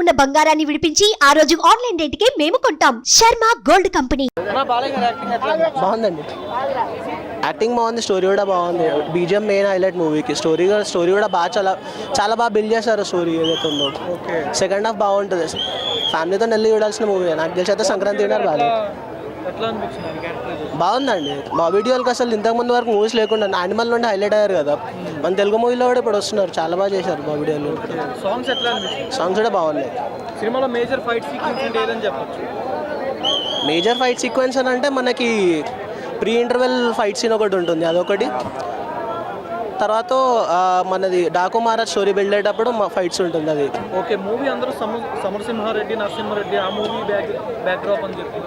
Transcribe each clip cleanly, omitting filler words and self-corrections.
ఉన్న బంగారాన్ని విడిపించి ఆ రోజు ఆన్లైన్ రేటుకే మేము కొంటాం. Sharma gold company. బాగుందండి, యాక్టింగ్ బాగుంది, స్టోరీ కూడా బాగుంది. బీజిఎం మెయిన్ హైలైట్ మూవీకి. స్టోరీ కూడా బాగా చాలా బాగా బిల్డ్ చేశారు. స్టోరీ ఏదైతే ఉందో సెకండ్ హాఫ్ బాగుంటుంది. ఫ్యామిలీతో వెళ్ళి చూడాల్సిన మూవీ. నాకు తెలిసి అయితే సంక్రాంతి విన్నారు బాగా బాగుందండి. బాబీ డియోల్కి అసలు ఇంతకుముందు వరకు మూవీస్ లేకుండా యానిమల్ నుండి హైలైట్ అయ్యారు కదా. మన తెలుగు మూవీలో కూడా ఇప్పుడు వస్తున్నారు. చాలా బాగా చేశారు బాబీ డియోల్. సాంగ్స్ కూడా బాగున్నాయి. సినిమాలో మేజర్ ఫైట్ సీక్వెన్స్ ఏదని చెప్పొచ్చు. మేజర్ ఫైట్ సీక్వెన్స్ అని అంటే మనకి ప్రీ ఇంటర్వెల్ ఫైట్ సీన్ ఒకటి ఉంటుంది, అదొకటి. తర్వాత మనది డాకు మహారాజ్ స్టోరీ బిల్డ్ అయ్యేటప్పుడు ఫైట్స్ ఉంటుంది అది. ఓకే, మూవీ అందరూ సమరసింహారెడ్డి నరసింహారెడ్డి ఆ మూవీ బ్యాక్డ్రాప్ అని చెప్పి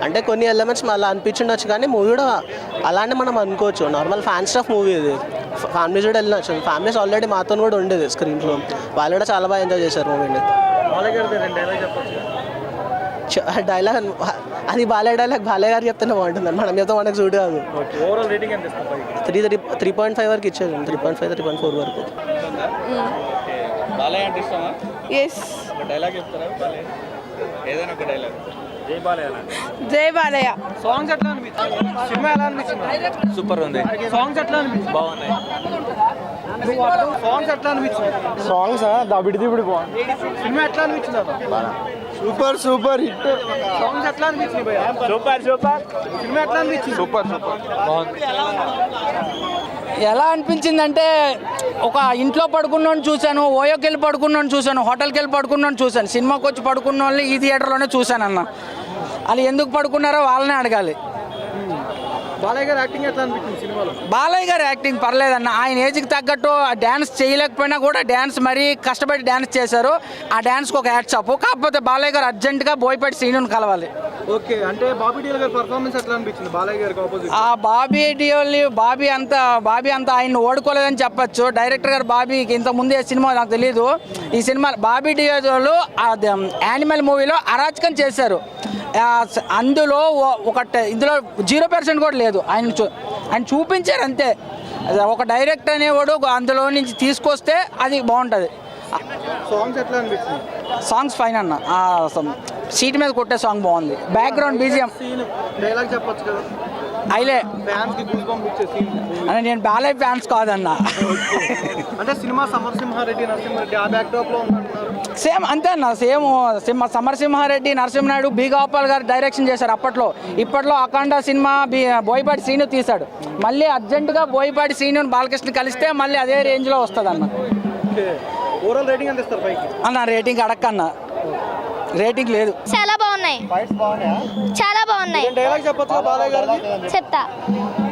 అంటే కొన్ని ఎలిమెంట్స్ అలా అనిపించుండొచ్చు, కానీ మూవీ కూడా అలానే మనం అనుకోవచ్చు. నార్మల్ ఫ్యాన్ స్టఫ్ మూవీ ఇది. ఫ్యామిలీస్ కూడా వెళ్ళినచ్చు. ఫ్యామిలీస్ ఆల్రెడీ మాతో కూడా ఉండేది స్క్రీన్లో. వాళ్ళు కూడా చాలా బాగా ఎంజాయ్ చేశారు మూవీని. డైలాగ్ అది బాలే డైలాగ్ బాలే గారు చెప్తేనే బాగుంటుంది. మనం చెప్తే మనకు సూట్ కాదు. 3.5 వరకు ఇచ్చారు. 3.5 3.4 వరకు. జై బాలయ్య. సాంగ్స్ ఎట్లా అనిపించింది? సినిమా ఎలా అనిపించింది? సూపర్ ఉంది. సాంగ్స్ ఎట్లా అనిపించింది? బాగున్నాయి. సాంగ్స్ ఎట్లా అనిపించింది? సాంగ్స్ దబిడిదిబిడి బాగుంది. సినిమా ఎట్లా అనిపించింది? Super hit. సాంగ్స్ ఎట్లా అనిపించింది? సూపర్ సినిమా ఎట్లా అనిపించింది? సూపర్ బాగుంది. ఎలా అనిపించిందంటే ఒక ఇంట్లో పడుకున్నాను చూశాను, ఓయోకి వెళ్ళి పడుకున్నాను చూశాను, హోటల్కి వెళ్ళి పడుకున్నాను చూశాను. సినిమాకి వచ్చి పడుకున్న వాళ్ళని ఈ థియేటర్లోనే చూశాను అన్న. వాళ్ళు ఎందుకు పడుకున్నారో వాళ్ళనే అడగాలి. బాలయ్య గారు యాక్టింగ్ ఎట్లా అనిపించింది సినిమాలో? బాలయ్య గారు యాక్టింగ్ పర్లేదన్న. ఆయన ఏజ్కి తగ్గట్టు డ్యాన్స్ చేయలేకపోయినా కూడా డ్యాన్స్ మరీ కష్టపడి డ్యాన్స్ చేశారు. ఆ డ్యాన్స్కి ఒక హ్యాట్సాప్. కాకపోతే బాలయ్య గారు అర్జెంటుగా బోయపాటి శ్రీనుని కలవాలి. ఓకే, అంటే బాబీ డియోల్ గారి పర్ఫార్మెన్స్ ఎట్లా అనిపించింది బాలయ్య గారికి ఆపోజిట్? ఆ బాబీ డియోల్ బాబీ అంతా ఆయన్ని ఓడుకోలేదని చెప్పచ్చు. డైరెక్టర్ గారు బాబీకి ఇంత ముందే సినిమా నాకు తెలియదు. ఈ సినిమా బాబీ డియోల్ యానిమల్ మూవీలో అరాచకం చేశారు. అందులో ఇందులో 0% కూడా లేదు. ఆయన చూపించారు అంతే. ఒక డైరెక్టర్ అనేవాడు అందులో నుంచి తీసుకొస్తే అది బాగుంటుంది. సాంగ్స్ ఎట్లా అనిపించింది? సాంగ్స్ ఫైన్ అన్న. సీట్ మీద కొట్టే సాంగ్ బాగుంది. Background BGM. డైలాగ్ చెప్పొచ్చు కదా. అయిలే ఫ్యాన్స్ కి గూస్ బంప్స్ ఇచ్చే సీన్. అంటే నేను బాలయ్య ఫ్యాన్స్ కాదన్న. అంటే సినిమా సమరసింహారెడ్డి నరసింహారెడ్డి ఆ బ్యాక్ డ్రాప్ లో ఉన్నట్టున్నారు. సేమ్ అంతే అన్న. సేమ్ సమరసింహారెడ్డి నరసింహనాయుడు బి గోపాల్ గారు డైరెక్షన్ చేశారు అప్పట్లో. ఇప్పట్లో అఖండ సినిమా బోయపాటి శ్రీను తీశాడు. మళ్ళీ అర్జెంటుగా బోయపాటి శ్రీను బాలకృష్ణ కలిస్తే మళ్ళీ అదే రేంజ్లో వస్తుంది అన్న. ఓవరాల్ రేటింగ్ ఎంత ఇస్తారు పైకి? అన్న రేటింగ్ అడక్కన్న. రేటింగ్ లేదు. చాలా బాగున్నాయి. చాలా బాగున్నాయి. డైలాగ్ చెప్పొచ్చు బాలయ్య గారిది? చెప్తా.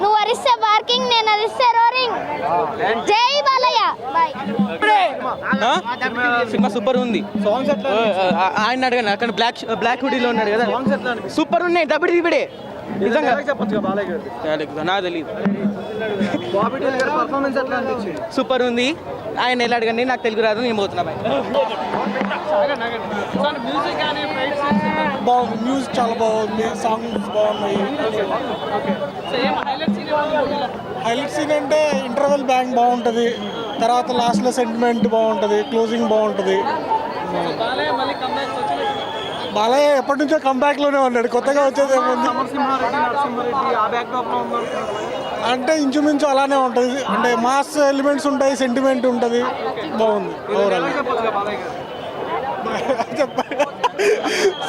నువ్వు అరిస్తే బార్కింగ్, నేను అరిస్తే రోరింగ్. జై బాలయ్య. బాయ్. సినిమా సూపర్ ఉంది. సాంగ్స్ ఎట్లా? ఆయన అడగండి. అక్కడ బ్లాక్ హుడీలో ఉన్నాడు కదా. సాంగ్స్ ఎట్లా అనిపించింది? సూపర్ ఉన్నాయి. దబిడిదిబిడే. నిజంగా చెప్పొచ్చు బాలయ్య గారిది? నాకు తెలియదు. బాబీ డియోల్ గారి పర్ఫార్మెన్స్ ఎట్లా అనిపించింది? సూపర్ ఉంది. ఆయన ఎలా అడగండి, నాకు తెలుగు రాదు, నేను పోతున్నా. బాగుంది. మ్యూజిక్ చాలా బాగుంది. సాంగ్స్ బాగున్నాయి. హైలైట్ సీన్ అంటే ఇంటర్వెల్ బ్యాంక్ బాగుంటుంది. తర్వాత లాస్ట్లో సెంటిమెంట్ బాగుంటుంది. క్లోజింగ్ బాగుంటుంది. బాలయ్య ఎప్పటి నుంచో కంబ్యాక్లోనే ఉన్నాడు. కొత్తగా వచ్చేది ఏముంది? సమరసింహారెడ్డి నరసింహారెడ్డి ఆ బ్యాక్ డ్రాప్ లో ఉన్నారు అంటే ఇంచుమించు అలానే ఉంటుంది. అంటే మాస్ ఎలిమెంట్స్ ఉంటాయి, సెంటిమెంట్ ఉంటుంది. బాగుంది ఓవరాల్.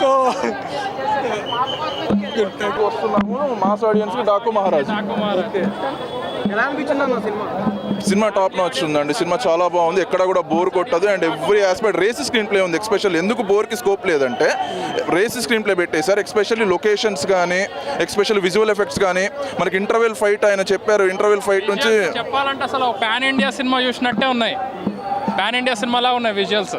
సో వస్తున్నాము మాస్ ఆడియన్స్కి డాకు మహారాజ్. ఎలా అనిపించింది అన్న సినిమా? సినిమా టాప్ నాచ్ ఉందండి. సినిమా చాలా బాగుంది. ఎక్కడ కూడా బోర్ కొట్టదు. And every aspect race screenplay ఉంది. ఎస్పెషల్ ఎందుకు బోర్కి స్కోప్ లేదంటే రేస్ స్క్రీన్ ప్లే పెట్టేశారు. ఎస్పెషల్లీ లొకేషన్స్ కానీ, ఎస్పెషల్లీ విజువల్ ఎఫెక్ట్స్ కానీ. మనకి ఇంటర్వెల్ ఫైట్ ఆయన చెప్పారు. ఇంటర్వెల్ ఫైట్ నుంచి చెప్పాలంటే అసలు పాన్ ఇండియా సినిమా చూసినట్టే ఉన్నాయి. పాన్ ఇండియా సినిమాలా ఉన్నాయి విజువల్స్.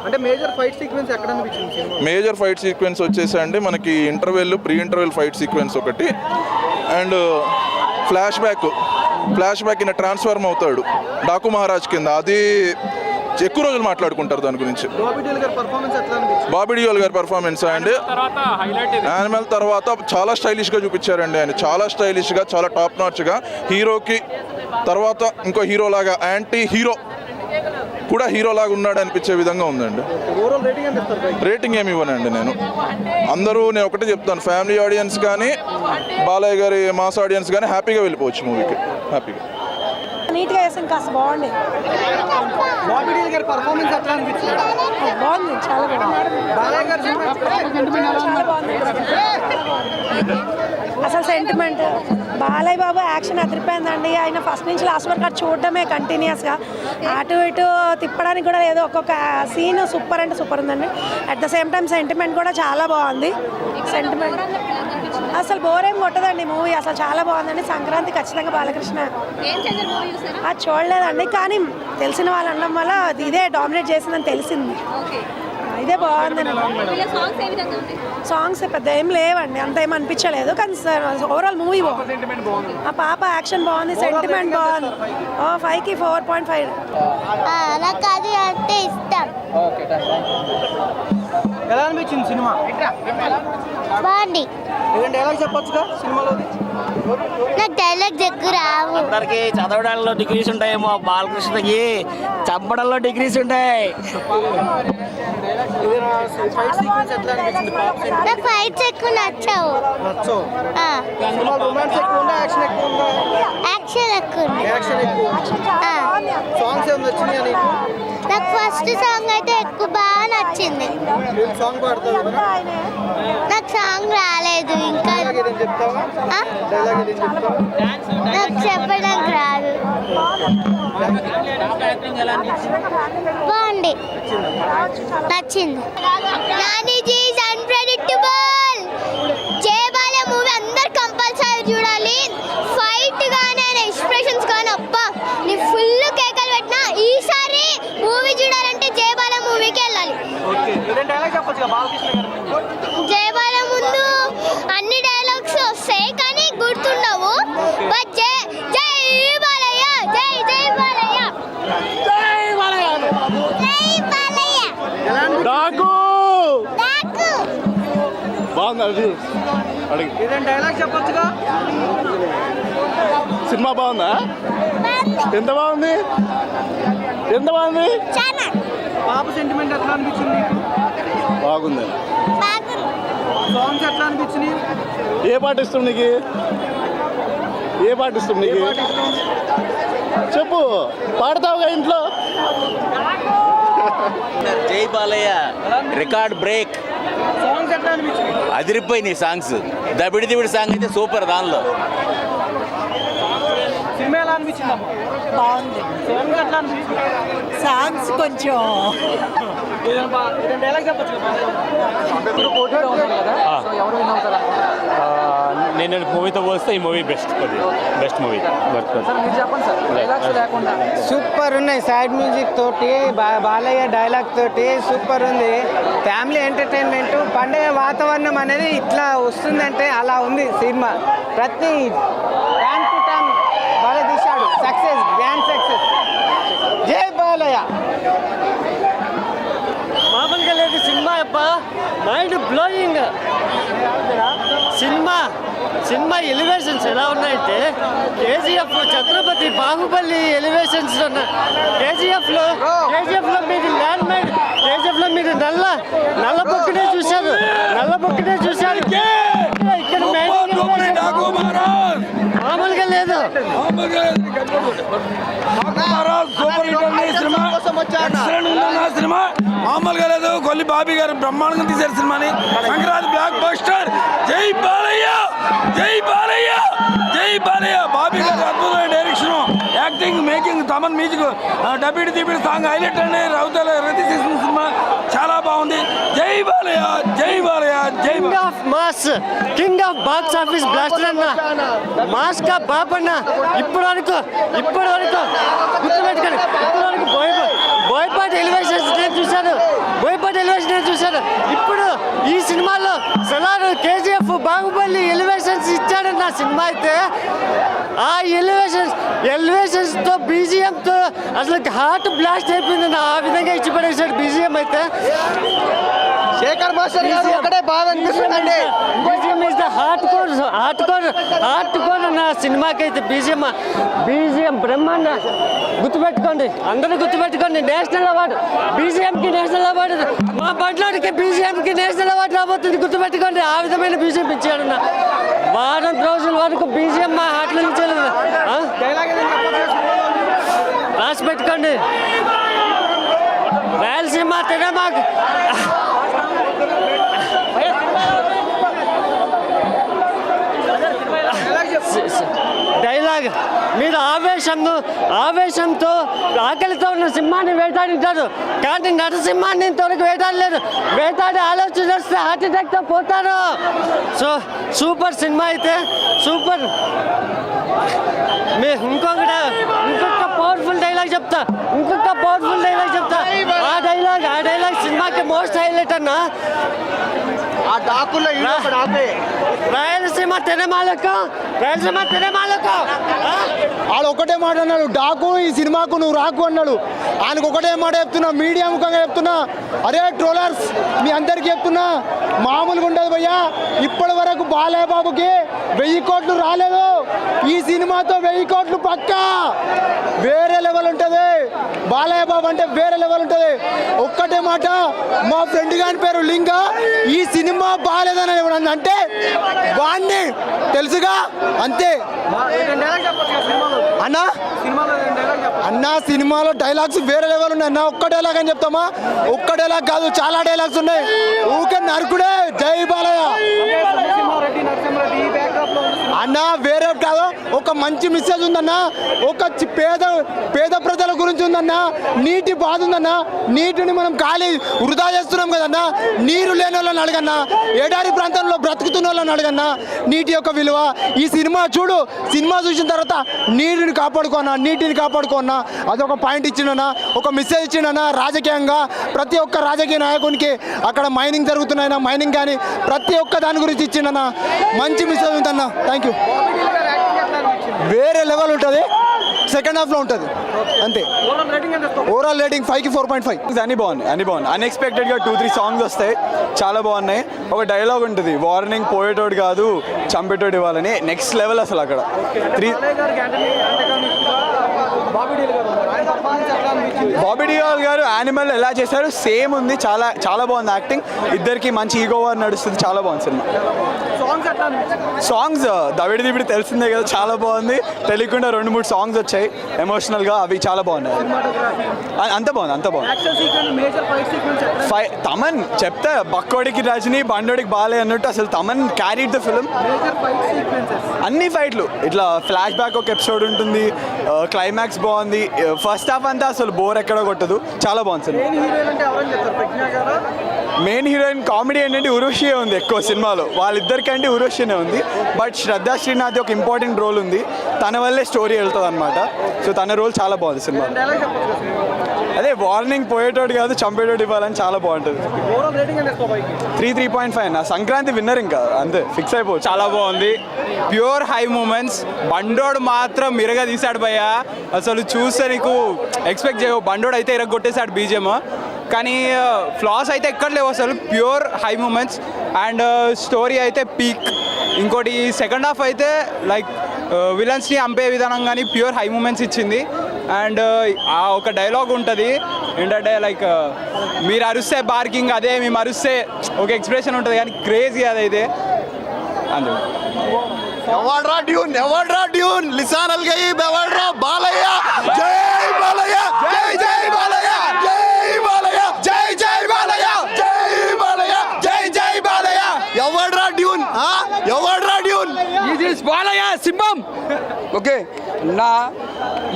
అంటే మేజర్ ఫైట్ సీక్వెన్స్ ఎక్కడ అనిపించింది సినిమా? మేజర్ ఫైట్ సీక్వెన్స్ వచ్చేసి అండి మనకి interval, pre interval fight sequence ఒకటి. అండ్ ఫ్లాష్ బ్యాక్ ఈయన ట్రాన్స్ఫార్మ్ అవుతాడు డాకు మహారాజ్ కింద. అది ఎక్కువ రోజులు మాట్లాడుకుంటారు దాని గురించి. బాబీ డియోల్ గారి పర్ఫార్మెన్స్ అండి యానిమల్ తర్వాత చాలా స్టైలిష్గా చూపించారండి. ఆయన చాలా స్టైలిష్గా, చాలా టాప్ నాచ్గా. హీరోకి తర్వాత ఇంకో హీరో లాగా యాంటీ హీరో కూడా హీరోలాగా ఉన్నాడు అనిపించే విధంగా ఉందండి. ఓవరాల్ రేటింగ్ ఎంత ఇస్తారు బైక్? రేటింగ్ ఏమి ఇవ్వనండి నేను. నేను ఒకటే చెప్తాను, ఫ్యామిలీ ఆడియన్స్ కానీ బాలయ్య గారి మాస్ ఆడియన్స్ కానీ హ్యాపీగా వెళ్ళిపోవచ్చు మూవీకి, హ్యాపీగా. నీట్గా వేసాం, కాస్త బాగుంది. బాబీ డీల్ గారి పర్ఫార్మెన్స్ ఎట్లా అనిపించింది? బాగుంది, చాలా బాగుంది. బాలయ్య గారి సినిమా చాలా బాగుంది. అసలు సెంటిమెంట్ బాలయ్య బాబు యాక్షన్ అదిరిపోయిందండి. ఆయన ఫస్ట్ నుంచి లాస్ట్ వరకు అది చూడడమే కంటిన్యూస్గా, అటు ఇటు తిప్పడానికి కూడా లేదు. ఒక్కొక్క సీన్ సూపర్ అంటే సూపర్ ఉందండి. At the same time sentiment కూడా చాలా బాగుంది. సెంటిమెంట్ అసలు బోర్ ఏం కొట్టదండి మూవీ, అసలు చాలా బాగుందండి. సంక్రాంతి ఖచ్చితంగా బాలకృష్ణ అది చూడలేదండి, కానీ తెలిసిన వాళ్ళు అనడం వల్ల ఇదే డామినేట్ చేసిందని తెలిసింది. ఇదే బాగుందండి. సాంగ్స్ పెద్ద ఏం లేవండి, అంత ఏం అనిపించలేదు, కానీ ఓవరాల్ మూవీ బాగుంది. ఆ పాప యాక్షన్ బాగుంది, సెంటిమెంట్ బాగుంది. 5కి 4.5. నాకు అది అంటే ఇష్టం. ఎలా అనిపించింది సినిమా? బాగుంది. ఏదైనా డైలాగ్ చెప్పొచ్చుగా సినిమాలో? నాకు డైలాగ్స్ ఎక్కువ రావు. అందరికి చదవడంలో డిగ్రీస్ ఉంటాయేమో, బాలకృష్ణకి చంపడంలో డిగ్రీస్ ఉంటాయి. ఏదైనా ఫైట్ సీక్వెన్స్ ఎట్లా అనిపించింది? నాకు ఫైట్స్ ఎక్కువ నచ్చవు. నచ్చవు. సినిమా రొమాన్స్ ఎక్కువ ఉందా, యాక్షన్ ఎక్కువ ఉందా? యాక్షన్ ఎక్కువ ఉంది. యాక్షన్ ఎక్కువ. సాంగ్స్ ఏమైనా నచ్చినాయా నీకు? నాకు ఫస్ట్ సాంగ్ అయితే ఎక్కువ బాగా నచ్చింది. నేను సాంగ్ పాడతావు కదా? నాకు సాంగ్ రాలేదు ఇంకా. డైలాగ్ ఏదైనా చెప్తావా? ఆ? డైలాగ్ ఏదైనా చెప్తావా? నాకు చెప్పడానికి రాదు. బాగుంది, నచ్చింది. నానిజీ ఈజ్ అన్ప్రెడిక్టబుల్. జయబాలయ్య మూవీ అందరు కంపల్సరీ చూడాలి. ఫైట్ కానీ ఆయన ఎక్స్ప్రెషన్స్ కానీ అబ్బా, నీ ఫుల్ కేకలు పెట్టినా. ఈసారి మూవీ చూడాలంటే జయబాలయ్య మూవీకి వెళ్ళాలి. ఓకే, ఏదైనా డైలాగ్ చెప్పొచ్చుగా బాలకృష్ణ గారు? జయబాలయ్య ముందు అన్ని డైలాగ్స్ వస్తాయి కానీ గుర్తుండవు. బట్ జై జై బాలయ్య, జై జై బాలయ్య, జై బాలయ్య, జై బాలయ్య. డాకు నాకు బాగుంది. ఏదైనా డైలాగ్ చెప్పొచ్చుగా? సినిమా బాగుందా? ఎంత బాగుంది? ఎంత బాగుంది? చాలా పాప సెంటిమెంట్ ఎట్లా అనిపించింది? బాగుంది. బాగుంది. సాంగ్స్ ఎట్లా అనిపించినాయి? ఏ పాట ఇష్టం నీకు? ఏ పాట ఇష్టం నీకు? చెప్పు, పాడతావుగా ఇంట్లో. జై బాలయ్య రికార్డ్ బ్రేక్. సాంగ్స్ ఎట్లా అనిపించినాయి? అదిరిపోయినాయి సాంగ్స్. దబిడి దిబిడి సాంగ్ అయితే సూపర్. దానిలో సినిమా ఎలా అనిపించిందమ్మా? బాగుంది. సాంగ్స్ ఎట్లా అనిపించింది? సాంగ్స్ కొంచెం ఏదైనా డైలాగ్ చెప్పొచ్చుగా? ఇప్పుడు పోటీలో ఉన్నారు కదా, సో ఎవరు విన్ అవుతారా? నేను మూవీతో పోస్తే ఈ మూవీ బెస్ట్ మూవీ. సార్ మీరు చెప్పండి సార్, డైలాగ్స్ లేకుండా. సూపర్ ఉన్నాయి. సైడ్ మ్యూజిక్ తోటి బాలయ్య డైలాగ్ తోటి సూపర్ ఉంది. ఫ్యామిలీ ఎంటర్టైన్మెంట్, పండుగ వాతావరణం అనేది ఇట్లా వస్తుందంటే అలా ఉంది సినిమా. ప్రతి టైం టు టైం బాగా తీశాడు. Success, grand success. జై బాలయ్య. మామూలుగా లేదు సినిమా అబ్బా, మైండ్ బ్లోయింగ్ సినిమా ఎలివేషన్స్ ఎలా ఉన్నాయంటే కేజీఎఫ్, ఛత్రపతి, బాహుబలి ఎలివేషన్స్ కేజీఎఫ్లో మీరు ల్యాండ్ మైన్, కేజీఎఫ్లో మీరు నల్ల బొక్కునే చూశారు. ఇక్కడ మామూలుగా లేదు. సినిమా మామూలుగా లేదు. కొల్లి బాబీ గారు బ్రహ్మాండంగా తీశారు సినిమాని. Sankranti blockbuster. జై బాలయ్య, జై బాలయ్య, జై బాలయ్య. బాబీ గారు అద్భుతమైన direction, acting, making, Thaman music, Dabidi Dibidi song highlight అండి. రౌతల రతి చేసిన సినిమా చాలా బాగుంది. జై బాలయ్య, జై బాలయ్య, జై king of box office blaster అన్న, మాస్ కా బాప్ అన్న. ఇప్పటి వరకు గుర్తుపెట్టుకోండి, బోయపాటి ఎలివేషన్స్ నేను చూశాను. ఇప్పుడు ఈ సినిమాలో సలారు, కేజీఎఫ్, బాహుబలి ఎలివేషన్స్ ఇచ్చాడన్న సినిమా అయితే. ఆ ఎలివేషన్స్తో బీజిఎంతో అసలు హార్ట్ బ్లాస్ట్ అయిపోయిందన్న. ఆ విధంగా ఇచ్చి పడేసాడు బీజిఎం అయితే. శేఖర్ మాస్టర్ గారు ఒకటే బాగా అనిపిస్తుందండి. BGM is the heart core నా సినిమాకి అయితే బీజిఎం బ్రహ్మాండ. గుర్తుపెట్టుకోండి, అందరూ గుర్తుపెట్టుకోండి. నేషనల్ అవార్డు బీజిఎంకి, నేషనల్ అవార్డు మా బండ్లోకి బీజిఎంకి నేషనల్ అవార్డు రాబోతుంది. గుర్తుపెట్టుకోండి, ఆ విధమైన బీజిఎం ఇచ్చాడు. వారం రోజుల వరకు బీజిఎం మా హార్ట్లో నుంచి రాసి పెట్టుకోండి. రాయలసీమ తెగమాకు డైలాగ్ మీరు ఆవేశంతో ఆకలితో ఉన్న సింహాన్ని వేటాడింటారు, కానీ నరసింహాన్ని ఇంతవరకు వేటాడలేదు. వేటాడి ఆలోచన చేస్తే హార్ట్ అటాక్తో పోతారు. సో సూపర్ సినిమా అయితే సూపర్. ఇంకొక పవర్ఫుల్ డైలాగ్ చెప్తా. ఆ డైలాగ్ సినిమాకి మోస్ట్ హైలైట్ అన్న. ఆ డాకుల్లో రాయలసీమ తెరమాలకు ఆడు ఒకటే మాట అన్నాడు, డాకు ఈ సినిమాకు నువ్వు రాకు అన్నాడు. ఆయనకు ఒకటే మాట చెప్తున్నా, మీడియా ముఖంగా చెప్తున్నా, అరే ట్రోలర్స్ మీ అందరికీ చెప్తున్నా, మామూలుగా ఉండదు భయ్యా. ఇప్పటి వరకు బాలయ్య బాబుకి 1000 కోట్లు రాలేదు. ఈ సినిమాతో 1000 కోట్లు పక్కా. వేరే లెవెల్ ఉంటుంది బాలయ్య బాబు అంటే, వేరే లెవెల్ ఉంటుంది. ఒక్కటే మాట, మా ఫ్రెండ్ గారి పేరు లింగ, ఈ సినిమా బాగాలేదని ఎవడన్నా అంటే వాడిని తెలుసుగా, అంతే అన్నా. సినిమాలో డైలాగ్స్ వేరే లెవెల్ ఉన్నాయి అన్న. ఒక్క డైలాగ్ అని చెప్తామా? ఒక్క డైలాగ్ కాదు, చాలా డైలాగ్స్ ఉన్నాయి. ఊకే నరుకుడే జై బాలయ్య అన్న. వేరే కాదు, ఒక మంచి మెసేజ్ ఉందన్న. ఒక పేద ప్రజల గురించి ఉందన్న. నీటి బాధ ఉందన్న. నీటిని మనం ఖాళీ వృధా చేస్తున్నాం కదన్నా. నీరు లేని వాళ్ళని అడగన్నా, ఎడారి ప్రాంతంలో బ్రతుకుతున్న వాళ్ళని అడగన్నా నీటి యొక్క విలువ. ఈ సినిమా చూడు, సినిమా చూసిన తర్వాత నీటిని కాపాడుకోన్నా అదొక పాయింట్ ఇచ్చిండన్నా, ఒక మెసేజ్ ఇచ్చిండన్నా. రాజకీయంగా ప్రతి ఒక్క రాజకీయ నాయకునికి అక్కడ మైనింగ్ జరుగుతున్నాయన్నా, మైనింగ్ కానీ ప్రతి ఒక్క దాని గురించి ఇచ్చిండన్నా. మంచి మెసేజ్ ఉందన్న. Thank you. వేరే లెవెల్ ఉంటుంది, సెకండ్ హాఫ్లో ఉంటుంది అంతే. ఓవరాల్ రేటింగ్ 5కి 4.5. అన్ని బాగుంది. అన్ఎక్స్పెక్టెడ్గా 2-3 సాంగ్స్ వస్తాయి, చాలా బాగున్నాయి. ఒక డైలాగ్ ఉంటుంది, వార్నింగ్ పోయేటోడు కాదు చంపేటోడు ఇవ్వాలని. నెక్స్ట్ లెవెల్ అసలు అక్కడ. బాబీ డియోల్ గారు యానిమల్ ఎలా చేశారు సేమ్ ఉంది. చాలా బాగుంది యాక్టింగ్. ఇద్దరికి మంచి ఈగో వార్ నడుస్తుంది. చాలా బాగుంది సినిమా. సాంగ్స్ దవిడి దివిడి తెలిసిందే కదా, చాలా బాగుంది. తెలియకుండా 2-3 సాంగ్స్ వచ్చాయి ఎమోషనల్గా, అవి చాలా బాగున్నాయి. అంత బాగుంది. తమన్ చెప్తా, బక్కోడికి రజనీ, బండోడికి బాలే అన్నట్టు అసలు తమన్ క్యారీడ్ ద ఫిలిం. అన్ని ఫైట్లు ఇట్లా ఫ్లాష్ బ్యాక్ ఒక ఎపిసోడ్ ఉంటుంది, క్లైమాక్స్ బాగుంది. ఫస్ట్ హాఫ్ అంతా అసలు బోర్ ఎక్కడో కొట్టదు, చాలా బాగుంది సినిమా. మెయిన్ హీరోయిన్ కామెడీ ఏంటంటే ఉర్వశియే ఉంది ఎక్కువ సినిమాలో. వాళ్ళిద్దరికంటే ఉర్వశినే ఉంది. బట్ శ్రద్ధా శ్రీనాథ్ ఒక ఇంపార్టెంట్ రోల్ ఉంది, తన వల్లే స్టోరీ వెళ్తుంది అనమాట. సో తన రోల్ చాలా బాగుంది సినిమా. అదే వార్నింగ్ పోయేటోడు కాదు చంపేటోడు ఇవ్వాలని చాలా బాగుంటుంది. 3.5 నా సంక్రాంతి విన్నర్ ఇంకా అంతే ఫిక్స్ అయిపోవచ్చు. చాలా బాగుంది. Pure high moments. బండోడు మాత్రం మిరగా తీశాడు భయ్య, అసలు చూస్తే నీకు ఎక్స్పెక్ట్ చేయవు. బండోడు అయితే ఇరగొట్టేశాడు బీజిఎం, కానీ ఫ్లాస్ అయితే ఎక్కడ లేవు అసలు. Pure high moments and story అయితే పీక్. ఇంకోటి సెకండ్ హాఫ్ అయితే లైక్ విలన్స్ని చంపే విధానం కానీ ప్యూర్ హై మూమెంట్స్ ఇచ్చింది. అండ్ ఆ ఒక డైలాగ్ ఉంటుంది ఏంటంటే లైక్ మీరు అరుస్తే బార్కింగ్, అదే మేము అరుస్తే ఒక ఎక్స్ప్రెషన్ ఉంటుంది, కానీ క్రేజీ అదైతే. అంతే. ఎవడ్రా డ్యూన్ లిసాన్ అల్గయి ఎవడ్రా బాలయ్య. జై బాలయ్య, జై బాలయ్య, జై బాలయ్య, జై బాలయ్య, జై బాలయ్య, జై బాలయ్య. ఎవడ్రా డ్యూన్? ఇది బాలయ్య సింహం. ఓకే నా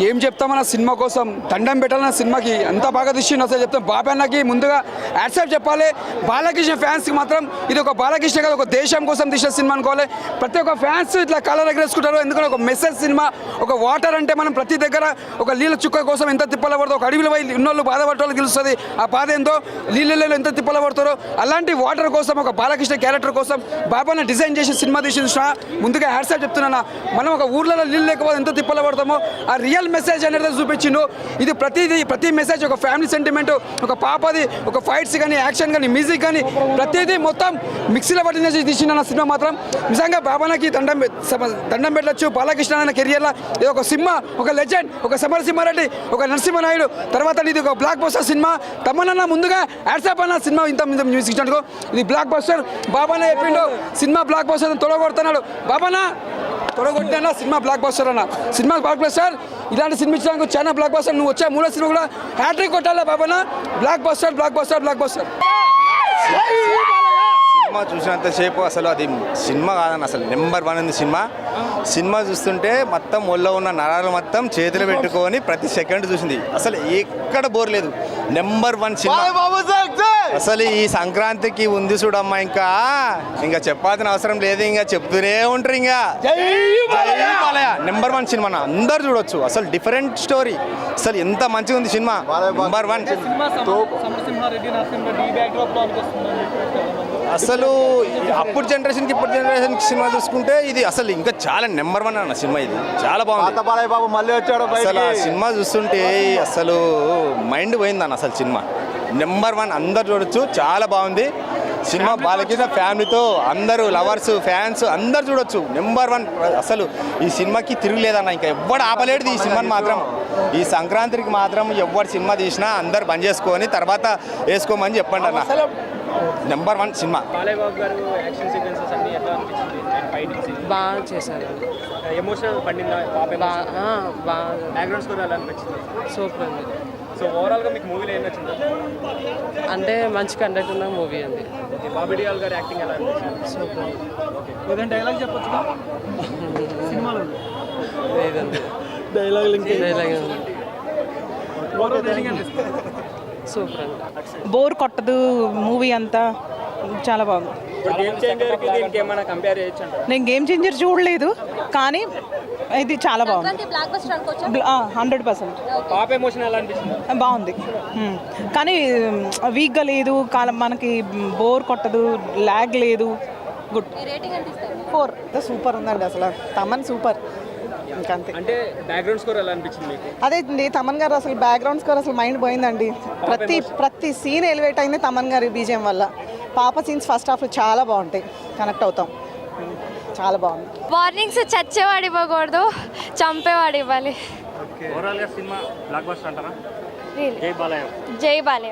ఏం చెప్తామన్న సినిమా కోసం దండం పెట్టాలన్న సినిమాకి అంత బాగా తీసిండు అసలు చెప్తాం. బాబన్నకి ముందుగా యాక్సెప్ట్ చెప్పాలి. బాలకృష్ణ ఫ్యాన్స్కి మాత్రం ఇది ఒక బాలకృష్ణ కాదు, ఒక దేశం కోసం తీసిన సినిమా అనుకోవాలి. ప్రతి ఒక్క ఫ్యాన్స్ ఇట్లా కలర్ ఎగరేసుకుంటారు, ఎందుకంటే ఒక మెసేజ్ సినిమా. ఒక వాటర్ అంటే మనం ప్రతి దగ్గర ఒక నీళ్ళ చుక్క కోసం ఎంత తిప్పల పడుతుందో, ఒక అడవిలో పోయి ఉన్నోళ్ళు బాధపడేవాళ్ళు తెలుస్తుంది ఆ బాధ ఏందో, నీళ్ళలో ఎంత తిప్పల పడతారో. అలాంటి వాటర్ కోసం ఒక బాలకృష్ణ క్యారెక్టర్ కోసం బాబన్న డిజైన్ చేసి సినిమా తీసిన ముందుగా యాక్సెప్ట్ చెప్తున్నా. మనం ఒక ఊర్లలో నీళ్ళు లేకపోతే ఎంత తిప్పలు పడతామో ఆ రియల్ మెసేజ్ అనేది చూపించిండు. ఇది ప్రతి మెసేజ్ ఒక ఫ్యామిలీ సెంటిమెంట్, ఒక పాపది, ఒక ఫైట్స్ కానీ, యాక్షన్ కానీ, మ్యూజిక్ కానీ ప్రతిదీ మొత్తం మిక్సీలో పట్టిన తీసిన సినిమా మాత్రం నిజంగా బాబాకి దండం పెట్టచ్చు. బాలకృష్ణ అనే కెరియర్లో ఇది ఒక సినిమా, ఒక లెజెండ్, ఒక సమరసింహారెడ్డి, ఒక నరసింహనాయుడు తర్వాత ఇది ఒక బ్లాక్ బస్టర్ సినిమా. తమన్నా ముందుగా యాడ్సాప్ అన్న సినిమా ఇంత మ్యూజిక్ ఇచ్చినందుకు ఇది బ్లాక్ బస్టర్. బాబానే చెప్పిండు సినిమా బ్లాక్ బస్టర్ తొడగొడుతున్నాడు. బాబానా తొడగొట్టినా సినిమా బ్లాక్ బస్టర్ అన్న, సినిమా బ్లాక్ బస్టర్. ఇలాంటి సినిమా ఇచ్చినందుకు చాలా బ్లాక్ బస్టర్. నువ్వు వచ్చే 3వ సినిమా కూడా హ్యాట్రిక్ కొట్టాలా బాబానా. Blockbuster, blockbuster, blockbuster. Cinema చూసినంతసేపు అసలు అది సినిమా కాదన్న, అసలు నెంబర్ 1 ఉంది సినిమా. సినిమా చూస్తుంటే మొత్తం ఒళ్ళో ఉన్న నరాలు మొత్తం చేతులు పెట్టుకొని ప్రతి సెకండ్ చూసింది. అసలు ఎక్కడ బోర్ లేదు. Number 1 cinema. అసలు ఈ సంక్రాంతికి ఉంది చూడమ్మా, ఇంకా చెప్పాల్సిన అవసరం లేదు, ఇంకా చెప్తూనే ఉంటారు. ఇంకా నెంబర్ 1 సినిమా అందరు చూడొచ్చు. అసలు డిఫరెంట్ స్టోరీ, అసలు ఎంత మంచిగా ఉంది సినిమా. నెంబర్ 1 అసలు అప్పుడు జనరేషన్కి ఇప్పుడు జనరేషన్కి సినిమా చూసుకుంటే ఇది అసలు ఇంకా చాలా నెంబర్ 1 అన్న సినిమా. ఇది చాలా బాగుంది. బాబు మళ్ళీ వచ్చాడు. అసలు ఆ సినిమా చూస్తుంటే అసలు మైండ్ పోయిందన్న. అసలు సినిమా నెంబర్ 1 అందరు చూడొచ్చు, చాలా బాగుంది సినిమా. బాలకృష్ణ ఫ్యామిలీతో అందరూ లవర్స్, ఫ్యాన్స్ అందరు చూడొచ్చు. నెంబర్ 1 అసలు ఈ సినిమాకి తిరుగులేదన్న. ఇంకా ఎవ్వడు ఆపలేడు ఈ సినిమాని మాత్రం. ఈ సంక్రాంతికి మాత్రం ఎవరు సినిమా తీసినా అందరు బంద్ చేసుకొని తర్వాత వేసుకోమని చెప్పండి అన్న. Number 1 cinema. బాగా చేశారు. ఎమోషనల్ పండిందా? బ్యాక్గ్రౌండ్ స్కోర్ ఎలా అనిపించింది? సూపర్ ఉంది. సో ఓవరాల్గా మీకు మూవీలో ఏం నచ్చింది? అంటే మంచి కంటెంట్ ఉన్న మూవీ అండి. బాబీ డియోల్ గారి యాక్టింగ్ ఎలా అనిపించింది? సూపర్. ఏదైనా డైలాగ్ చెప్పొచ్చు సినిమాలో? లేదండి, డైలాగ్ సూపర్ అండి. బోర్ కొట్టదు మూవీ అంతా, చాలా బాగుంది. నేను గేమ్ చేంజర్ చూడలేదు, కానీ ఇది చాలా బాగుంది. 100% బాగుంది. కానీ వీక్గా లేదు, మనకి బోర్ కొట్టదు, ల్యాగ్ లేదు. గుడ్. 4. సూపర్ ఉందండి. అసలు తమన్ సూపర్. ఇంకంతే. అంటే బ్యాక్గ్రౌండ్ స్కోర్ ఎలా అనిపించింది? అదే అండి, తమన్ గారు అసలు బ్యాక్గ్రౌండ్ స్కోర్ అసలు మైండ్ పోయిందండి. ప్రతి సీన్ ఎలివేట్ అయింది తమన్ గారి బీజిఎం వల్ల. పాప సీన్స్ ఫస్ట్ హాఫ్ చాలా బాగుంటాయి, కనెక్ట్ అవుతాం. చాలా బాగుంది. వార్నింగ్స్ చచ్చేవాడు ఇవ్వకూడదు, చంపేవాడు ఇవ్వాలి. ఓవరాల్గా సినిమా బ్లాక్ బస్టర్ అంటారా? జై బాలయ్య.